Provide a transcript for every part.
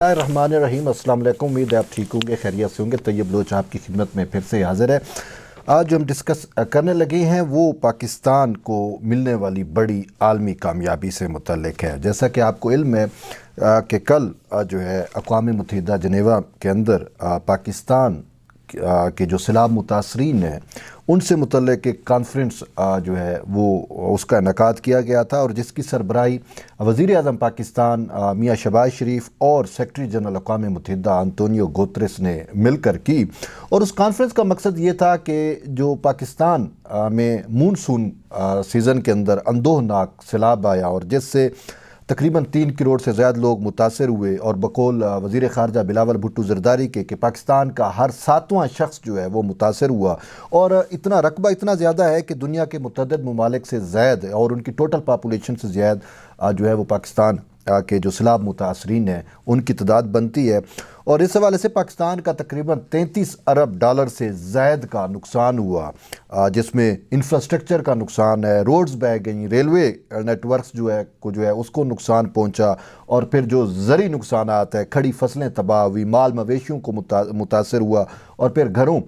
الرحمن الرحیم، السلام علیکم۔ امید ہے آپ ٹھیک ہوں گے، خیریت سے ہوں گے۔ طیب بلوچ آپ کی خدمت میں پھر سے حاضر ہے۔ آج جو ہم ڈسکس کرنے لگے ہیں وہ پاکستان کو ملنے والی بڑی عالمی کامیابی سے متعلق ہے۔ جیسا کہ آپ کو علم ہے کہ کل جو ہے اقوام متحدہ جنیوا کے اندر پاکستان کے جو سیلاب متاثرین ہیں ان سے متعلق ایک کانفرنس جو ہے وہ اس کا انعقاد کیا گیا تھا، اور جس کی سربراہی وزیر اعظم پاکستان میاں شہباز شریف اور سیکرٹری جنرل اقوام متحدہ انطونیو گوتریس نے مل کر کی۔ اور اس کانفرنس کا مقصد یہ تھا کہ جو پاکستان میں مونسون سیزن کے اندر اندوہناک سیلاب آیا اور جس سے تقریباً 3 کروڑ سے زیادہ لوگ متاثر ہوئے، اور بقول وزیر خارجہ بلاول بھٹو زرداری کے کہ پاکستان کا ہر 7واں شخص جو ہے وہ متاثر ہوا، اور اتنا رقبہ اتنا زیادہ ہے کہ دنیا کے متعدد ممالک سے زائد اور ان کی ٹوٹل پاپولیشن سے زیادہ جو ہے وہ پاکستان کے جو سیلاب متاثرین ہیں ان کی تعداد بنتی ہے۔ اور اس حوالے سے پاکستان کا تقریباً 33 ارب ڈالر سے زائد کا نقصان ہوا، جس میں انفراسٹرکچر کا نقصان ہے، روڈز بہہ گئیں، ریلوے نیٹ ورکس جو ہے اس کو نقصان پہنچا، اور پھر جو زرعی نقصانات ہے، کھڑی فصلیں تباہ ہوئی، مال مویشیوں کو متاثر ہوا، اور پھر گھروں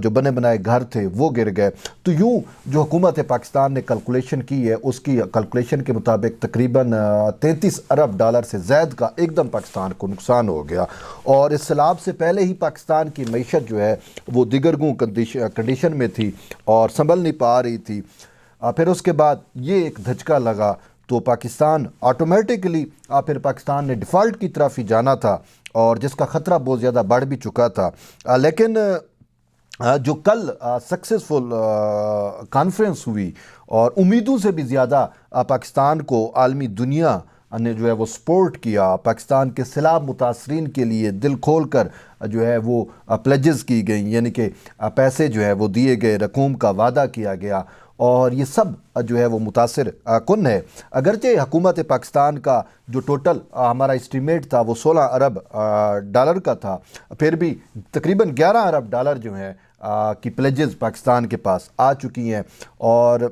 جو بنے بنائے گھر تھے وہ گر گئے۔ تو یوں جو حکومت پاکستان نے کیلکولیشن کی ہے اس کی کیلکولیشن کے مطابق تقریباً 33 ارب ڈالر سے زائد کا ایک دم پاکستان کو نقصان ہو گیا، اور اس سیلاب سے پہلے ہی پاکستان کی معیشت جو ہے وہ دیگرگوں کنڈیشن میں تھی اور سنبھل نہیں پا رہی تھی۔ پھر اس کے بعد یہ ایک دھچکا لگا تو پاکستان آٹومیٹکلی پھر پاکستان نے ڈیفالٹ کی طرف ہی جانا تھا، اور جس کا خطرہ بہت زیادہ بڑھ بھی چکا تھا۔ لیکن جو کل سکسیسفل کانفرنس ہوئی اور امیدوں سے بھی زیادہ پاکستان کو عالمی دنیا نے جو ہے وہ سپورٹ کیا، پاکستان کے سیلاب متاثرین کے لیے دل کھول کر جو ہے وہ پلیجز کی گئیں، یعنی کہ پیسے جو ہے وہ دیے گئے، رقوم کا وعدہ کیا گیا، اور یہ سب جو ہے وہ متاثر کن ہے۔ اگرچہ حکومت پاکستان کا جو ٹوٹل ہمارا اسٹیمیٹ تھا وہ 16 ارب ڈالر کا تھا، پھر بھی تقریباً 11 ارب ڈالر جو ہیں کی پلیجز پاکستان کے پاس آ چکی ہیں۔ اور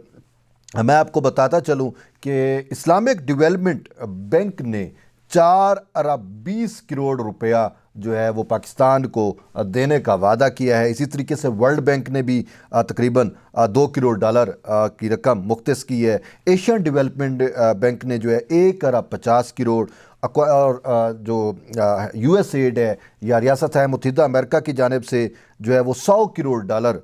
میں آپ کو بتاتا چلوں کہ اسلامک ڈیولپمنٹ بینک نے 4 ارب 20 کروڑ روپیہ جو ہے وہ پاکستان کو دینے کا وعدہ کیا ہے۔ اسی طریقے سے ورلڈ بینک نے بھی تقریباً 2 کروڑ ڈالر کی رقم مختص کی ہے۔ ایشین ڈیولپمنٹ بینک نے جو ہے 1 ارب 50 کروڑ، اور جو یو ایس ایڈ ہے یا ریاست متحدہ امریکہ کی جانب سے جو ہے وہ 100 کروڑ ڈالر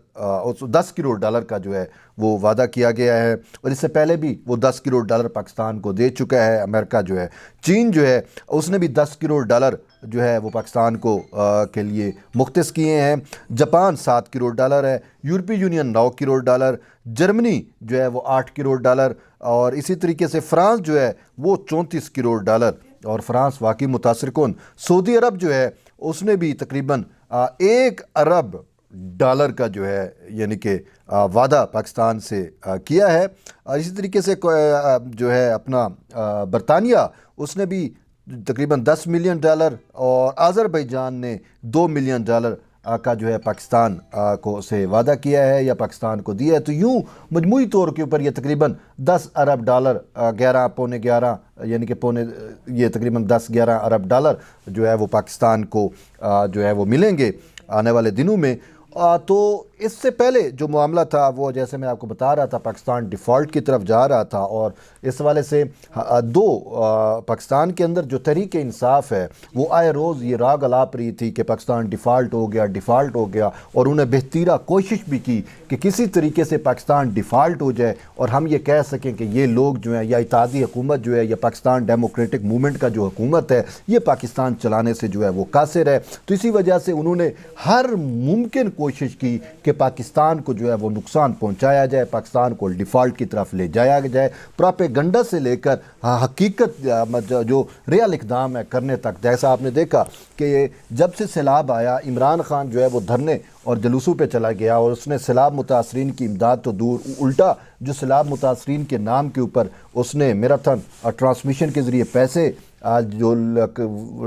10 کروڑ ڈالر کا جو ہے وہ وعدہ کیا گیا ہے، اور اس سے پہلے بھی وہ 10 کروڑ ڈالر پاکستان کو دے چکا ہے امریکہ جو ہے۔ چین جو ہے اس نے بھی 10 کروڑ ڈالر جو ہے وہ پاکستان کو کے لیے مختص کیے ہیں۔ جاپان 7 کروڑ ڈالر ہے، یورپی یونین 9 کروڑ ڈالر، جرمنی جو ہے وہ 8 کروڑ ڈالر، اور اسی طریقے سے فرانس جو ہے وہ 34 کروڑ ڈالر، اور فرانس واقعی متاثر کن۔ سعودی عرب جو ہے اس نے بھی تقریباً 1 ارب ڈالر کا جو ہے یعنی کہ وعدہ پاکستان سے کیا ہے۔ اسی طریقے سے جو ہے اپنا برطانیہ اس نے بھی تقریباً 10 ملین ڈالر، اور آذربائیجان نے 2 ملین ڈالر کا جو ہے پاکستان کو سے وعدہ کیا ہے یا پاکستان کو دیا ہے۔ تو یوں مجموعی طور کے اوپر یہ تقریباً 10 ارب ڈالر 11 یعنی کہ یہ تقریباً 10-11 ارب ڈالر جو ہے وہ پاکستان کو جو ہے وہ ملیں گے آنے والے دنوں میں۔ تو اس سے پہلے جو معاملہ تھا وہ جیسے میں آپ کو بتا رہا تھا، پاکستان ڈیفالٹ کی طرف جا رہا تھا، اور اس حوالے سے پاکستان کے اندر جو تحریک انصاف ہے وہ آئے روز یہ راگ الاپ رہی تھی کہ پاکستان ڈیفالٹ ہو گیا، اور انہیں بہتیرہ کوشش بھی کی کہ کسی طریقے سے پاکستان ڈیفالٹ ہو جائے اور ہم یہ کہہ سکیں کہ یہ لوگ جو ہیں یا اتحادی حکومت جو ہے یا پاکستان ڈیموکریٹک موومنٹ کا جو حکومت ہے یہ پاکستان چلانے سے جو ہے وہ قاصر ہے۔ تو اسی وجہ سے انہوں نے ہر ممکن کوشش کی کہ پاکستان کو جو ہے وہ نقصان پہنچایا جائے، پاکستان کو ڈیفالٹ کی طرف لے جایا جائے، پراپیگنڈا سے لے کر حقیقت جو ریال اقدام ہے کرنے تک۔ جیسا آپ نے دیکھا کہ جب سے سیلاب آیا عمران خان جو ہے وہ دھرنے اور جلوسوں پہ چلا گیا، اور اس نے سیلاب متاثرین کی امداد تو دور، الٹا جو سیلاب متاثرین کے نام کے اوپر اس نے میراتھن اور ٹرانسمیشن کے ذریعے پیسے جو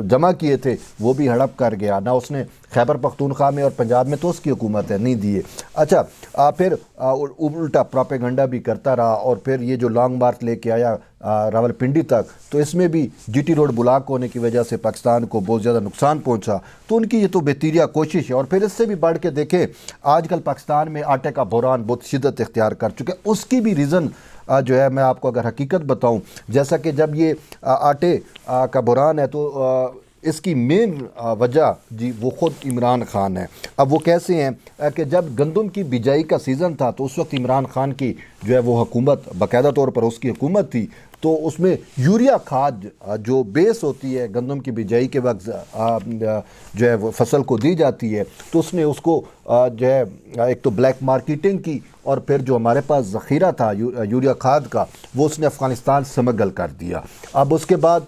جمع کیے تھے وہ بھی ہڑپ کر گیا، نہ اس نے خیبر پختونخوا میں اور پنجاب میں تو اس کی حکومت ہے نہیں دیے۔ اچھا پھر الٹا پراپیگنڈا بھی کرتا رہا، اور پھر یہ جو لانگ مارچ لے کے آیا راولپنڈی تک، تو اس میں بھی جی ٹی روڈ بلاک ہونے کی وجہ سے پاکستان کو بہت زیادہ نقصان پہنچا۔ تو ان کی یہ تو بہتیریہ کوشش ہے۔ اور پھر اس سے بھی بڑھ کے دیکھیں، آج کل پاکستان میں آٹے کا بحران بہت شدت اختیار کر چکا ہے۔ اس کی بھی ریزن جو ہے میں آپ کو اگر حقیقت بتاؤں، جیسا کہ جب یہ آٹے کا بحران ہے تو اس کی مین وجہ جی وہ خود عمران خان ہے۔ اب وہ کیسے ہیں کہ جب گندم کی بجائی کا سیزن تھا تو اس وقت عمران خان کی جو ہے وہ حکومت، باقاعدہ طور پر اس کی حکومت تھی، تو اس میں یوریا کھاد جو بیس ہوتی ہے گندم کی بجائی کے وقت جو ہے وہ فصل کو دی جاتی ہے، تو اس نے اس کو جو ہے ایک تو بلیک مارکیٹنگ کی، اور پھر جو ہمارے پاس ذخیرہ تھا یوریا کھاد کا وہ اس نے افغانستان سمگل کر دیا۔ اب اس کے بعد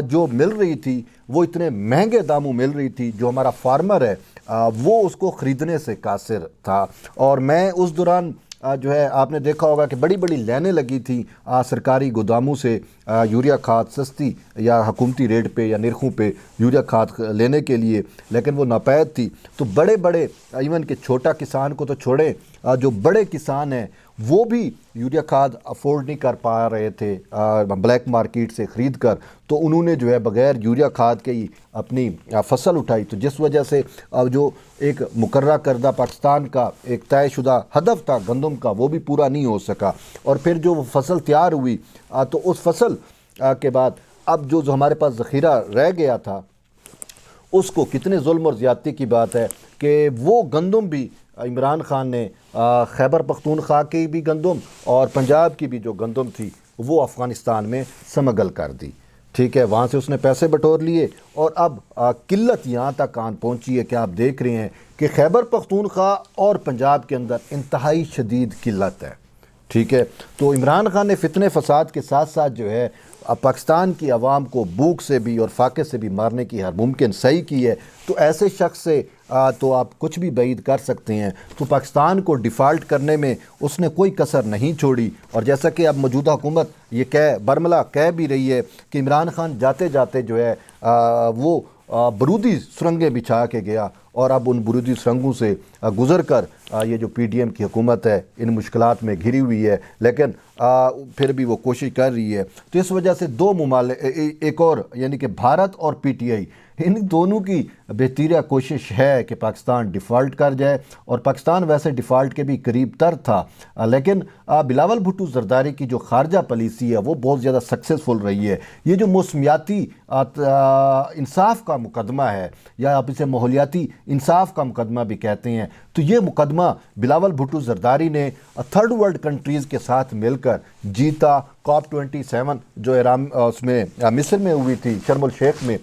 جو مل رہی تھی وہ اتنے مہنگے داموں مل رہی تھی، جو ہمارا فارمر ہے وہ اس کو خریدنے سے قاصر تھا۔ اور میں اس دوران جو ہے آپ نے دیکھا ہوگا کہ بڑی بڑی لائنیں لگی تھیں سرکاری گوداموں سے یوریا کھاد سستی یا حکومتی ریٹ پہ یا نرخوں پہ یوریا کھاد لینے کے لیے، لیکن وہ ناپید تھی۔ تو بڑے بڑے ایون کہ چھوٹا کسان کو تو چھوڑیں، جو بڑے کسان ہیں وہ بھی یوریا کھاد افورڈ نہیں کر پا رہے تھے بلیک مارکیٹ سے خرید کر، تو انہوں نے جو ہے بغیر یوریا کھاد کے ہی اپنی فصل اٹھائی، تو جس وجہ سے جو ایک مقررہ کردہ پاکستان کا ایک طے شدہ ہدف تھا گندم کا وہ بھی پورا نہیں ہو سکا۔ اور پھر جو وہ فصل تیار ہوئی تو اس فصل کے بعد اب جو ہمارے پاس ذخیرہ رہ گیا تھا اس کو کتنے ظلم اور زیادتی کی بات ہے کہ وہ گندم بھی عمران خان نے خیبر پختونخوا کی بھی گندم اور پنجاب کی بھی جو گندم تھی وہ افغانستان میں سمگل کر دی، ٹھیک ہے، وہاں سے اس نے پیسے بٹور لیے۔ اور اب قلت یہاں تک آن پہنچی ہے کہ آپ دیکھ رہے ہیں کہ خیبر پختونخوا اور پنجاب کے اندر انتہائی شدید قلت ہے، ٹھیک ہے۔ تو عمران خان نے فتنے فساد کے ساتھ ساتھ جو ہے پاکستان کی عوام کو بھوک سے بھی اور فاقے سے بھی مارنے کی ہر ممکن صحیح کی ہے۔ تو ایسے شخص سے تو آپ کچھ بھی بعید کر سکتے ہیں۔ تو پاکستان کو ڈیفالٹ کرنے میں اس نے کوئی کسر نہیں چھوڑی، اور جیسا کہ اب موجودہ حکومت یہ برملا کہہ بھی رہی ہے کہ عمران خان جاتے جاتے جو ہے وہ برودی سرنگیں بچھا کے گیا، اور اب ان برودی سرنگوں سے گزر کر یہ جو پی ڈی ایم کی حکومت ہے ان مشکلات میں گھری ہوئی ہے، لیکن پھر بھی وہ کوشش کر رہی ہے۔ تو اس وجہ سے دو ممالک، ایک اور یعنی کہ بھارت اور پی ٹی آئی، ان دونوں کی بہتیریہ کوشش ہے کہ پاکستان ڈیفالٹ کر جائے، اور پاکستان ویسے ڈیفالٹ کے بھی قریب تر تھا، لیکن بلاول بھٹو زرداری کی جو خارجہ پالیسی ہے وہ بہت زیادہ سکسیسفل رہی ہے۔ یہ جو موسمیاتی انصاف کا مقدمہ ہے، یا آپ اسے ماحولیاتی انصاف کا مقدمہ بھی کہتے ہیں، تو یہ مقدمہ بلاول بھٹو زرداری نے تھرڈ ورلڈ کنٹریز کے ساتھ مل کر جیتا۔ کاپ 27 جو اس میں مصر میں ہوئی تھی شرم الشیخ میں،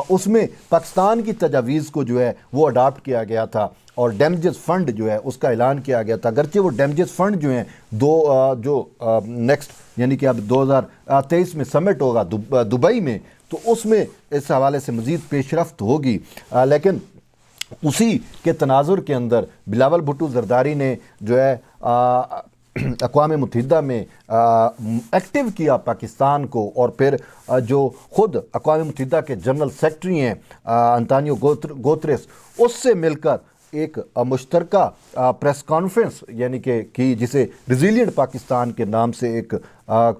اس میں پاکستان کی تجاویز کو جو ہے وہ اڈاپٹ کیا گیا تھا، اور ڈیمیجز فنڈ جو ہے اس کا اعلان کیا گیا تھا۔ اگرچہ وہ ڈیمیجز فنڈ جو ہیں جو نیکسٹ یعنی کہ اب 2023 میں سمٹ ہوگا دبئی میں، تو اس میں اس حوالے سے مزید پیش رفت ہوگی، لیکن اسی کے تناظر کے اندر بلاول بھٹو زرداری نے جو ہے اقوام متحدہ میں ایکٹیو کیا پاکستان کو، اور پھر جو خود اقوام متحدہ کے جنرل سیکرٹری ہیں انتونیو گوتریس، اس سے مل کر ایک مشترکہ پریس کانفرنس یعنی کہ کی جسے ریزیلینٹ پاکستان کے نام سے ایک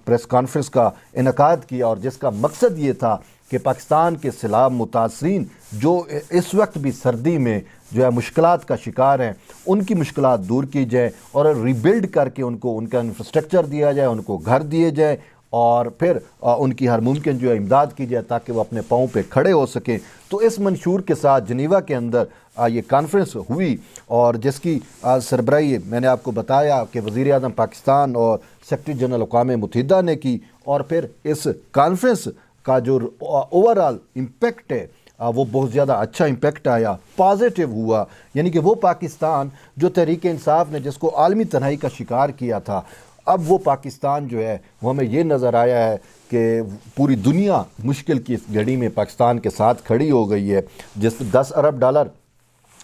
پریس کانفرنس کا انعقاد کیا، اور جس کا مقصد یہ تھا کہ پاکستان کے سیلاب متاثرین جو اس وقت بھی سردی میں جو ہے مشکلات کا شکار ہیں ان کی مشکلات دور کی جائے، اور ریبلڈ کر کے ان کا انفراسٹرکچر دیا جائے، ان کو گھر دیے جائے، اور پھر ان کی ہر ممکن جو ہے امداد کی جائے تاکہ وہ اپنے پاؤں پہ کھڑے ہو سکیں۔ تو اس منشور کے ساتھ جنیوا کے اندر یہ کانفرنس ہوئی، اور جس کی سربراہی میں نے آپ کو بتایا کہ وزیر اعظم پاکستان اور سیکرٹری جنرل اقوام متحدہ نے کی، اور پھر اس کانفرنس کا جو اوورآل امپیکٹ ہے وہ بہت زیادہ اچھا امپیکٹ آیا، پازیٹیو ہوا، یعنی کہ وہ پاکستان جو تحریک انصاف نے جس کو عالمی تنہائی کا شکار کیا تھا، اب وہ پاکستان جو ہے وہ ہمیں یہ نظر آیا ہے کہ پوری دنیا مشکل کی اس گھڑی میں پاکستان کے ساتھ کھڑی ہو گئی ہے۔ جس $10 ارب